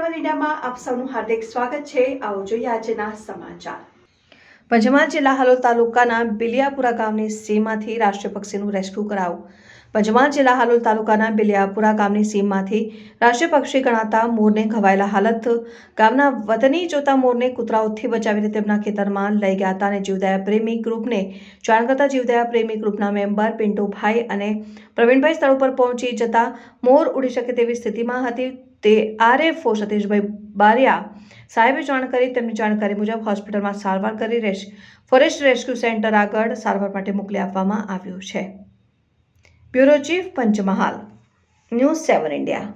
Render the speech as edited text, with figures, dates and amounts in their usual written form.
7 ઇન્ડિયામાં આપ સૌનું હાર્દિક સ્વાગત છે। આવો જોઈએ આજના સમાચાર। પંચમહાલ જિલ્લા હાલોલ તાલુકાના બિલિયાપુરા ગામની સીમમાંથી રાષ્ટ્રીય પક્ષીનું રેસ્ક્યુ કરાયું। પંચમહાલ જિલ્લા હાલોલ તાલુકાના બિલિયાપુરા ગામની સીમમાંથી રાષ્ટ્રીય પક્ષી ગણાતા મોરને ઘવાયેલા હાલત ગામના વતની જોતા મોરને કૂતરાઓથી બચાવીને તેમના ખેતરમાં લઈ ગયા હતા અને જીવદયા પ્રેમી ગ્રુપને જાણ કરતા જીવદયા પ્રેમી ગ્રુપના મેમ્બર પિન્ટુભાઈ અને પ્રવીણભાઈ સ્થળ પર પહોંચી જતા મોર ઉડી શકે તેવી સ્થિતિમાં હતી। તે આરએફઓ સતીશભાઈ બારિયા સાહેબે જાણ કરી તેમની જાણકારી મુજબ હોસ્પિટલમાં સારવાર કરી ફોરેસ્ટ રેસ્ક્યુ સેન્ટર આગળ સારવાર માટે મોકલી આપવામાં આવ્યું છે। Bureau chief Panchmahal news 7 India.